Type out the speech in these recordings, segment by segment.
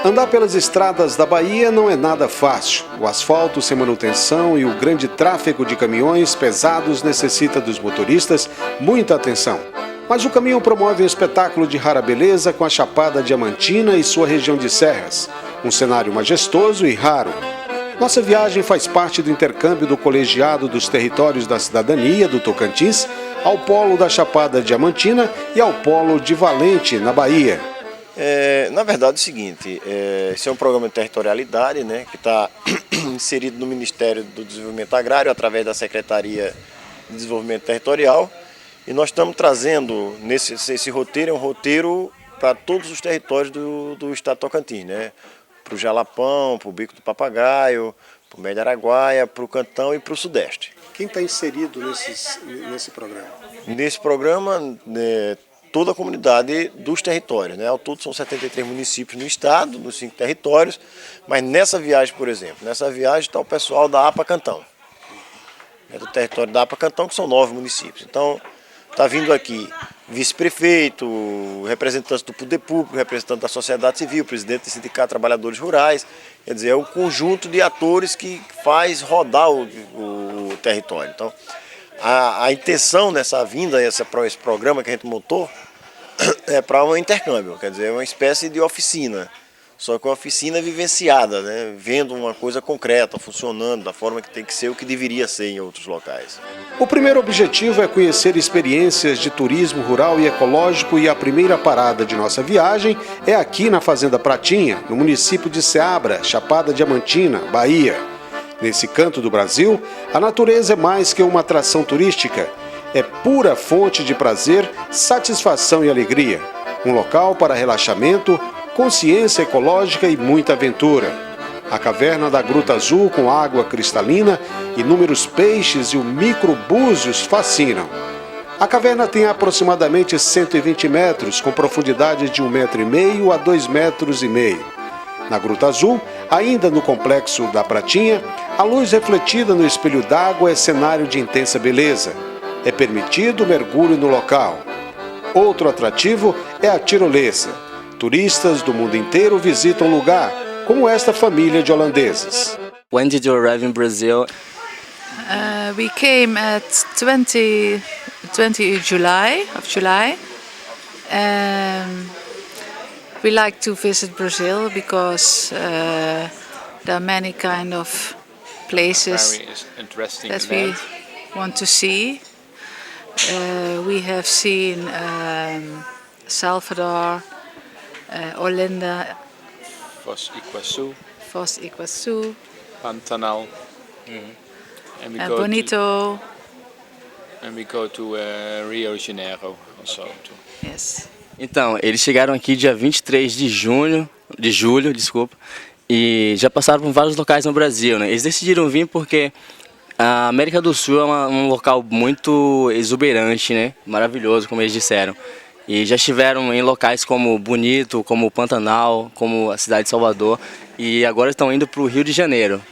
Andar pelas estradas da Bahia não é nada fácil. O asfalto sem manutenção e o grande tráfego de caminhões pesados necessita dos motoristas muita atenção. Mas o caminhão promove um espetáculo de rara beleza com a Chapada Diamantina e sua região de serras. Um cenário majestoso e raro. Nossa viagem faz parte do intercâmbio do Colegiado dos Territórios da Cidadania do Tocantins ao polo da Chapada Diamantina e ao polo de Valente, na Bahia. Na verdade é o seguinte, esse é um programa de territorialidade, né, que está inserido no Ministério do Desenvolvimento Agrário através da Secretaria de Desenvolvimento Territorial, e nós estamos trazendo, esse roteiro é um roteiro para todos os territórios do estado de Tocantins, né, para o Jalapão, para o Bico do Papagaio, para o Médio Araguaia, para o Cantão e para o Sudeste. Quem está inserido nesse programa? Nesse programa, toda a comunidade dos territórios, né? Ao todo são 73 municípios no estado, nos 5 territórios, mas nessa viagem, por exemplo, nessa viagem está o pessoal da APA Cantão, do território da APA Cantão, que são 9 municípios. Então, está vindo aqui vice-prefeito, representante do poder público, representante da sociedade civil, presidente do Sindicato de Trabalhadores Rurais, quer dizer, é um conjunto de atores que faz rodar o território. Então, a intenção nessa vinda, esse programa que a gente montou, é para um intercâmbio, quer dizer, é uma espécie de oficina, só que uma oficina vivenciada, né? Vendo uma coisa concreta, funcionando da forma que tem que ser, o que deveria ser em outros locais. O primeiro objetivo é conhecer experiências de turismo rural e ecológico, e a primeira parada de nossa viagem é aqui na Fazenda Pratinha, no município de Ceabra, Chapada Diamantina, Bahia. Nesse canto do Brasil, a natureza é mais que uma atração turística. É pura fonte de prazer, satisfação e alegria. Um local para relaxamento, consciência ecológica e muita aventura. A caverna da Gruta Azul, com água cristalina, inúmeros peixes e o microbúzios fascinam. A caverna tem aproximadamente 120 metros, com profundidade de 1,5 m a 2,5 metros. Na Gruta Azul, ainda no complexo da Pratinha, a luz refletida no espelho d'água é cenário de intensa beleza. É permitido mergulho no local. Outro atrativo é a tirolesa. Turistas do mundo inteiro visitam o lugar, como esta família de holandeses. When did you arrive in Brazil? We came at 20 July. We like to visit Brazil because there are many kind of places that we want to see. We have seen Salvador, Olinda, Foz Iguaçu, Pantanal, and Bonito. And we go to Rio de Janeiro also. Yes. Então, eles chegaram aqui dia 23 de julho, e já passaram por vários locais no Brasil, né? Eles decidiram vir porque a América do Sul é um local muito exuberante, né? Maravilhoso, como eles disseram. E já estiveram em locais como Bonito, como Pantanal, como a cidade de Salvador, e agora estão indo para o Rio de Janeiro.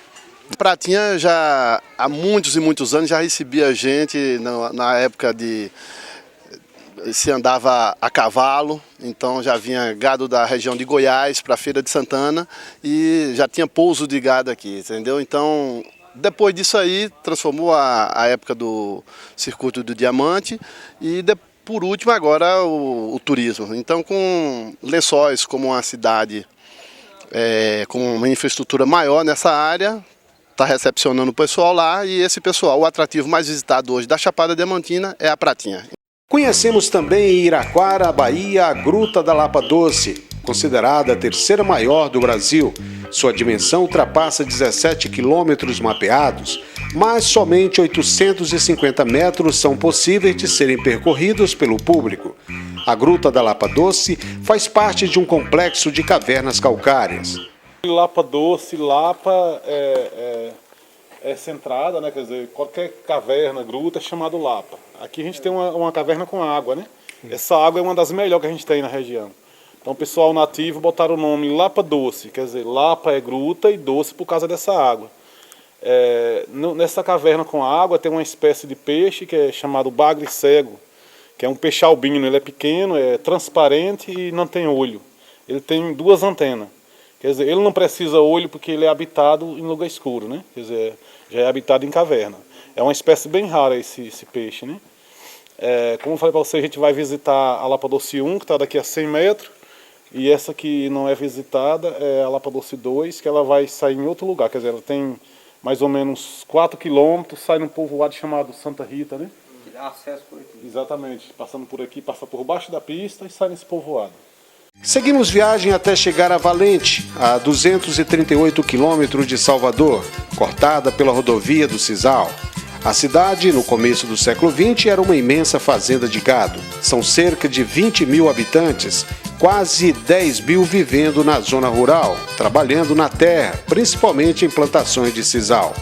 Pratinha já há muitos e muitos anos já recebia gente na época de se andava a cavalo, então já vinha gado da região de Goiás para a Feira de Santana e já tinha pouso de gado aqui, entendeu? Então, depois disso aí, transformou a época do Circuito do Diamante e por último agora o turismo. Então, com Lençóis como uma cidade com uma infraestrutura maior nessa área, está recepcionando o pessoal lá, e esse pessoal, o atrativo mais visitado hoje da Chapada Diamantina é a Pratinha. Conhecemos também em Iraquara, Bahia, a Gruta da Lapa Doce, considerada a terceira maior do Brasil. Sua dimensão ultrapassa 17 quilômetros mapeados, mas somente 850 metros são possíveis de serem percorridos pelo público. A Gruta da Lapa Doce faz parte de um complexo de cavernas calcárias. Lapa Doce, Lapa é centrada, né? Quer dizer, qualquer caverna, gruta é chamado Lapa. Aqui a gente tem uma caverna com água, né? Essa água é uma das melhores que a gente tem na região. Então o pessoal nativo botaram o nome Lapa Doce, quer dizer, Lapa é gruta e doce por causa dessa água. Nessa caverna com água tem uma espécie de peixe que é chamado bagre cego, que é um peixe albino. Ele é pequeno, é transparente e não tem olho. Ele tem 2 antenas. Quer dizer, ele não precisa olho porque ele é habitado em lugar escuro, né? Quer dizer, já é habitado em caverna. É uma espécie bem rara esse peixe, né? Como eu falei para você, a gente vai visitar a Lapadossi 1, que está daqui a 100 metros, e essa que não é visitada é a Lapadossi 2, que ela vai sair em outro lugar. Quer dizer, ela tem mais ou menos 4 quilômetros, sai num povoado chamado Santa Rita, né? Que dá acesso por aqui. Exatamente, passando por aqui, passa por baixo da pista e sai nesse povoado. Seguimos viagem até chegar a Valente, a 238 quilômetros de Salvador, cortada pela rodovia do Sisal. A cidade, no começo do século XX, era uma imensa fazenda de gado. São cerca de 20 mil habitantes, quase 10 mil vivendo na zona rural, trabalhando na terra, principalmente em plantações de sisal.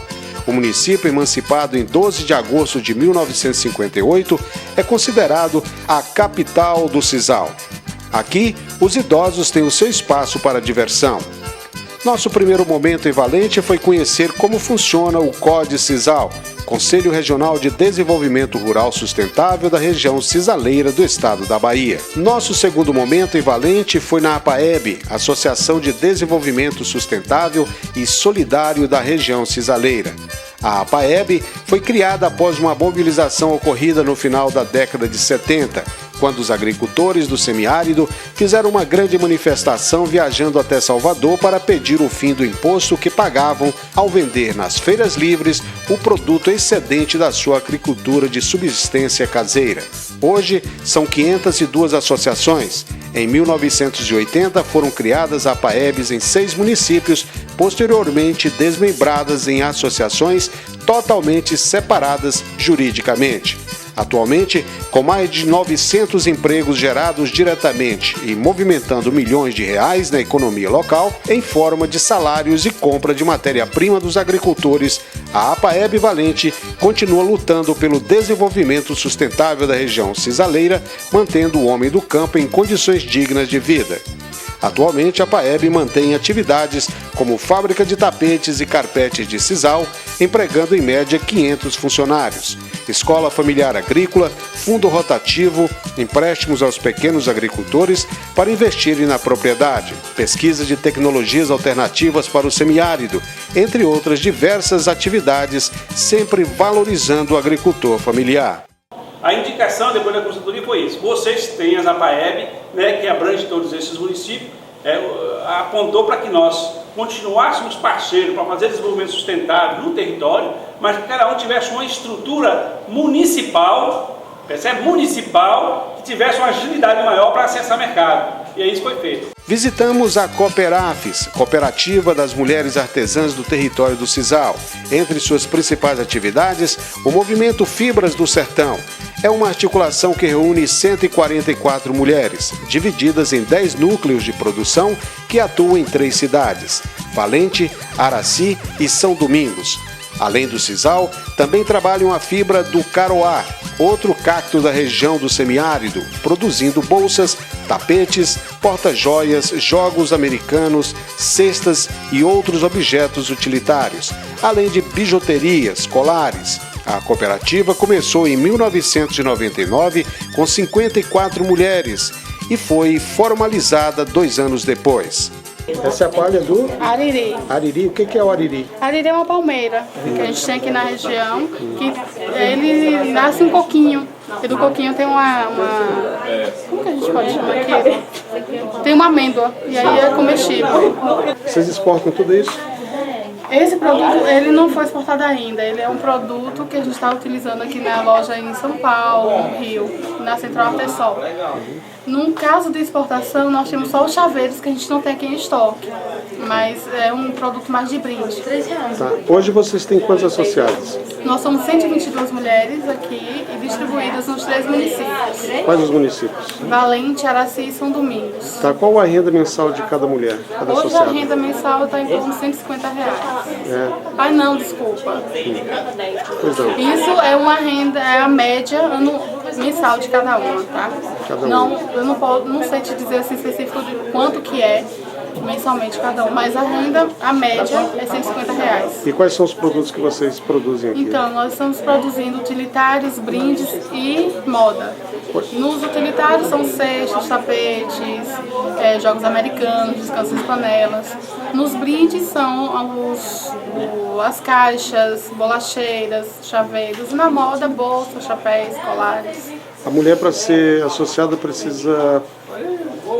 O município, emancipado em 12 de agosto de 1958, é considerado a capital do sisal. Aqui, os idosos têm o seu espaço para diversão. Nosso primeiro momento em Valente foi conhecer como funciona o CODE Sisal, Conselho Regional de Desenvolvimento Rural Sustentável da região cisaleira do estado da Bahia. Nosso segundo momento em Valente foi na APAEB, Associação de Desenvolvimento Sustentável e Solidário da região cisaleira. A APAEB foi criada após uma mobilização ocorrida no final da década de 70, quando os agricultores do semiárido fizeram uma grande manifestação viajando até Salvador para pedir o fim do imposto que pagavam ao vender nas feiras livres o produto excedente da sua agricultura de subsistência caseira. Hoje, são 502 associações. Em 1980, foram criadas APAEBs em 6 municípios, posteriormente desmembradas em associações totalmente separadas juridicamente. Atualmente, com mais de 900 empregos gerados diretamente e movimentando milhões de reais na economia local, em forma de salários e compra de matéria-prima dos agricultores, a APAEB Valente continua lutando pelo desenvolvimento sustentável da região cisaleira, mantendo o homem do campo em condições dignas de vida. Atualmente, a APAEB mantém atividades como fábrica de tapetes e carpetes de sisal, empregando em média 500 funcionários, escola familiar agrícola, fundo rotativo, empréstimos aos pequenos agricultores para investirem na propriedade, pesquisa de tecnologias alternativas para o semiárido, entre outras diversas atividades, sempre valorizando o agricultor familiar. A indicação depois da consultoria foi isso. Vocês têm as APAEB, né, que abrange todos esses municípios, apontou para que nós continuássemos parceiros para fazer desenvolvimento sustentável no território, mas que cada um tivesse uma estrutura municipal, percebe? Municipal, que tivesse uma agilidade maior para acessar o mercado. E aí isso foi feito. Visitamos a Cooperafes, Cooperativa das Mulheres Artesãs do Território do Sisal. Entre suas principais atividades, o movimento Fibras do Sertão. É uma articulação que reúne 144 mulheres, divididas em 10 núcleos de produção que atuam em 3 cidades, Valente, Araci e São Domingos. Além do sisal, também trabalham a fibra do caroá, outro cacto da região do semiárido, produzindo bolsas, tapetes, porta-joias, jogos americanos, cestas e outros objetos utilitários, além de bijuterias, colares. A cooperativa começou em 1999 com 54 mulheres e foi formalizada 2 anos depois. Essa é a palha do ariri. Ariri, o que é o ariri? Ariri é uma palmeira que a gente tem aqui na região, que ele nasce um coquinho. E do coquinho tem uma como que a gente pode chamar aqui? Tem uma amêndoa, e aí é comestível. Vocês exportam tudo isso? Esse produto, ele não foi exportado ainda, ele é um produto que a gente está utilizando aqui na loja em São Paulo, no Rio, na Central Artesol. No caso de exportação, nós temos só os chaveiros que a gente não tem aqui em estoque, mas é um produto mais de brinde. Tá. Hoje vocês têm quantos associados? Nós somos 122 mulheres aqui e distribuídas nos 3 municípios. Quais os municípios? Valente, Araci e São Domingos. Tá. Qual a renda mensal de cada mulher, cada Hoje associada? a renda mensal está em torno de R$150. Ah, não, desculpa. Pois não. Isso é uma renda, é a média mensal de cada uma, tá? Cada não, eu não sei te dizer assim específico de quanto que é mensalmente cada um, mas a renda, a média é R$150. E quais são os produtos que vocês produzem aqui? Então, nós estamos produzindo utilitários, brindes e moda. Nos utilitários são cestos, tapetes, jogos americanos, descansos de panelas. Nos brindes são as caixas, bolacheiras, chaveiros. E na moda, bolsas, chapéus, colares. A mulher, para ser associada, precisa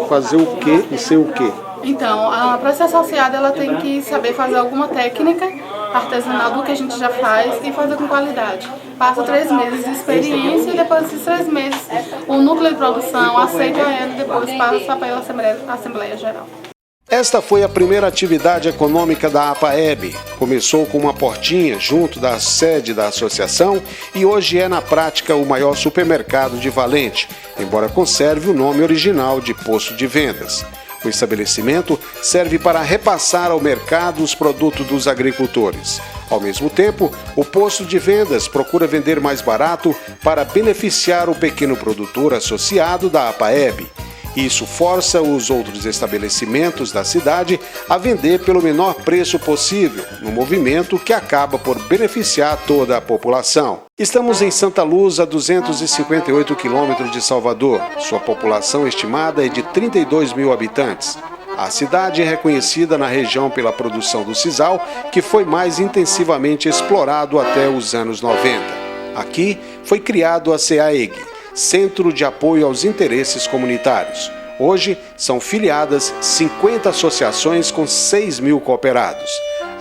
fazer o quê e ser o quê? Então, para ser associada, ela tem que saber fazer alguma técnica artesanal do que a gente já faz e fazer com qualidade. Passa 3 meses de experiência e depois desses 3 meses o núcleo de produção aceita ela e depois passa pela Assembleia Geral. Esta foi a primeira atividade econômica da APAEB. Começou com uma portinha junto da sede da associação e hoje é na prática o maior supermercado de Valente, embora conserve o nome original de Posto de Vendas. O estabelecimento serve para repassar ao mercado os produtos dos agricultores. Ao mesmo tempo, o posto de vendas procura vender mais barato para beneficiar o pequeno produtor associado da APAEB. Isso força os outros estabelecimentos da cidade a vender pelo menor preço possível, num movimento que acaba por beneficiar toda a população. Estamos em Santa Luz, a 258 quilômetros de Salvador. Sua população estimada é de 32 mil habitantes. A cidade é reconhecida na região pela produção do sisal, que foi mais intensivamente explorado até os anos 90. Aqui foi criado a CEAEG, Centro de Apoio aos Interesses Comunitários. Hoje são filiadas 50 associações com 6 mil cooperados.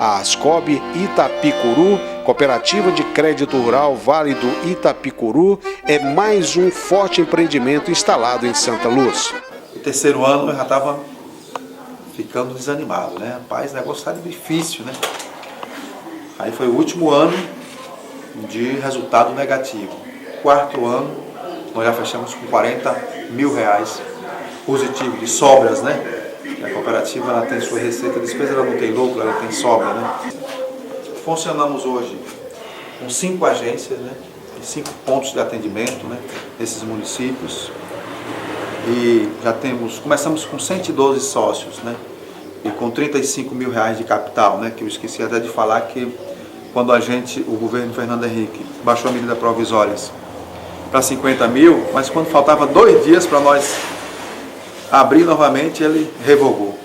A Ascob Itapicuru, Cooperativa de Crédito Rural Vale do Itapicuru, é mais um forte empreendimento instalado em Santa Luz. No 3º ano eu já estava ficando desanimado, né? Rapaz, o negócio está difícil, né? Aí foi o último ano de resultado negativo. 4º ano, nós já fechamos com 40 mil reais positivo de sobras, né? A cooperativa ela tem sua receita, despesa ela não tem lucro, ela tem sobra, né? Funcionamos hoje com 5 agências, né? E 5 pontos de atendimento, né? Nesses municípios. E já começamos com 112 sócios, né? E com 35 mil reais de capital, né? Que eu esqueci até de falar que quando o governo Fernando Henrique baixou a medida provisórias para 50 mil, mas quando faltava 2 dias para nós abrir novamente, ele revogou.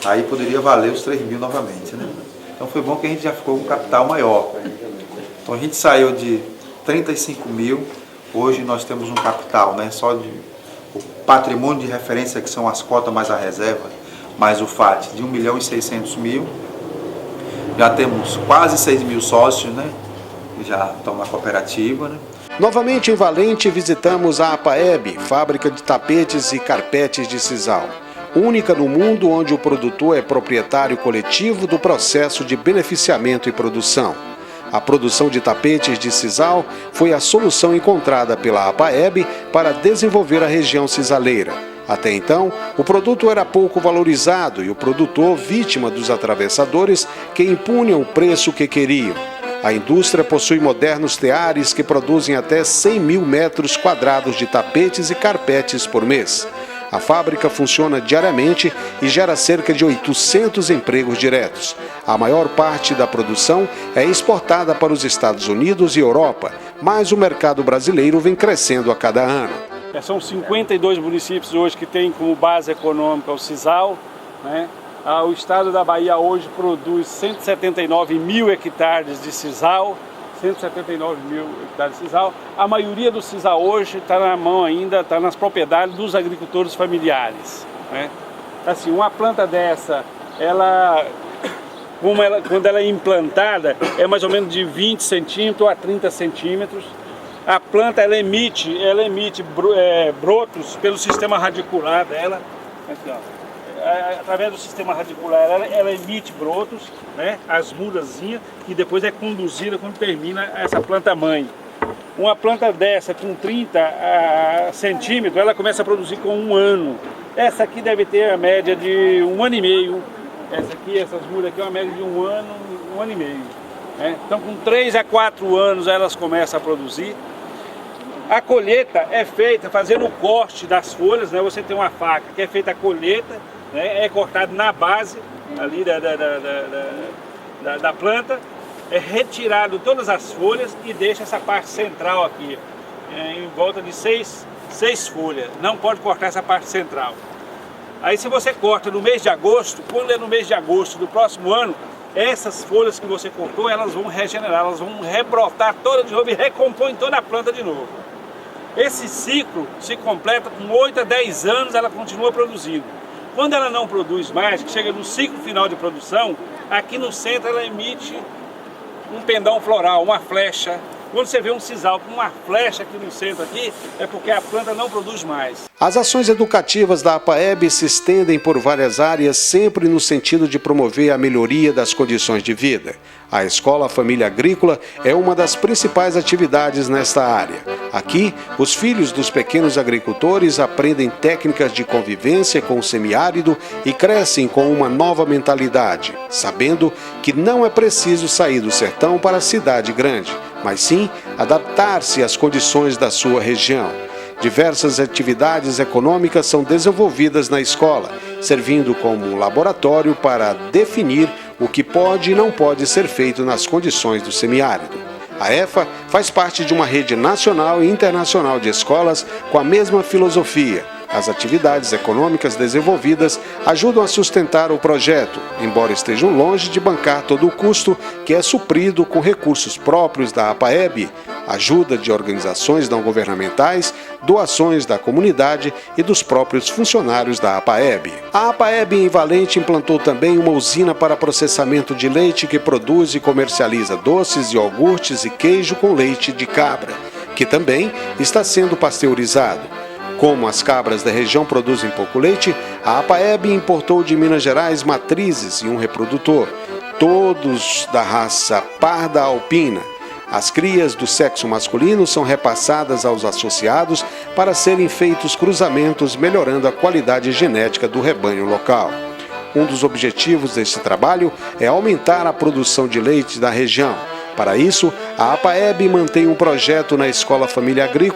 Aí poderia valer os 3 mil novamente, né? Então foi bom que a gente já ficou com um capital maior. Então a gente saiu de 35 mil, hoje nós temos um capital, né? Só o patrimônio de referência, que são as cotas mais a reserva, mais o FAT, de 1.600.000. Já temos quase 6 mil sócios, né? Que já estão na cooperativa, né? Novamente em Valente, visitamos a APAEB, fábrica de tapetes e carpetes de sisal. Única no mundo onde o produtor é proprietário coletivo do processo de beneficiamento e produção. A produção de tapetes de sisal foi a solução encontrada pela APAEB para desenvolver a região sisaleira. Até então, o produto era pouco valorizado e o produtor vítima dos atravessadores que impunham o preço que queriam. A indústria possui modernos teares que produzem até 100 mil metros quadrados de tapetes e carpetes por mês. A fábrica funciona diariamente e gera cerca de 800 empregos diretos. A maior parte da produção é exportada para os Estados Unidos e Europa, mas o mercado brasileiro vem crescendo a cada ano. São 52 municípios hoje que têm como base econômica o sisal, né? O estado da Bahia hoje produz 179 mil hectares de sisal, 179 mil hectares de sisal. A maioria do sisal hoje está na mão ainda, está nas propriedades dos agricultores familiares, né? Assim, uma planta dessa, quando ela é implantada, é mais ou menos de 20 centímetros a 30 centímetros. A planta ela emite brotos pelo sistema radicular dela, aqui, ó. Através do sistema radicular, ela emite brotos, né, as mudazinhas, que depois é conduzida quando termina essa planta mãe. Uma planta dessa com 30 centímetros, ela começa a produzir com 1 ano. Essa aqui deve ter a média de 1 ano e meio. Essas mudas aqui é uma média de 1 ano, 1 ano e meio. Né? Então com 3 a 4 anos elas começam a produzir. A colheita é feita fazendo o corte das folhas, né? Você tem uma faca que é feita a colheita, né? É cortado na base ali da planta, é retirado todas as folhas e deixa essa parte central aqui, em volta de 6 6 folhas, não pode cortar essa parte central. Aí se você corta no mês de agosto, quando é no mês de agosto do próximo ano, essas folhas que você cortou, elas vão regenerar, elas vão rebrotar toda de novo e recompõem toda a planta de novo. Esse ciclo se completa com 8 a 10 anos, ela continua produzindo. Quando ela não produz mais, que chega no ciclo final de produção, aqui no centro ela emite um pendão floral, uma flecha. Quando você vê um sisal com uma flecha aqui no centro aqui, é porque a planta não produz mais. As ações educativas da APAEB se estendem por várias áreas, sempre no sentido de promover a melhoria das condições de vida. A Escola Família Agrícola é uma das principais atividades nesta área. Aqui, os filhos dos pequenos agricultores aprendem técnicas de convivência com o semiárido e crescem com uma nova mentalidade, sabendo que não é preciso sair do sertão para a cidade grande, mas sim adaptar-se às condições da sua região. Diversas atividades econômicas são desenvolvidas na escola, servindo como um laboratório para definir o que pode e não pode ser feito nas condições do semiárido. A EFA faz parte de uma rede nacional e internacional de escolas com a mesma filosofia. As atividades econômicas desenvolvidas ajudam a sustentar o projeto, embora estejam longe de bancar todo o custo que é suprido com recursos próprios da APAEB, ajuda de organizações não governamentais, doações da comunidade e dos próprios funcionários da APAEB. A APAEB em Valente implantou também uma usina para processamento de leite que produz e comercializa doces, iogurtes e queijo com leite de cabra, que também está sendo pasteurizado. Como as cabras da região produzem pouco leite, a APAEB importou de Minas Gerais matrizes e um reprodutor, todos da raça parda alpina. As crias do sexo masculino são repassadas aos associados para serem feitos cruzamentos, melhorando a qualidade genética do rebanho local. Um dos objetivos desse trabalho é aumentar a produção de leite da região. Para isso, a APAEB mantém um projeto na Escola Família Agrícola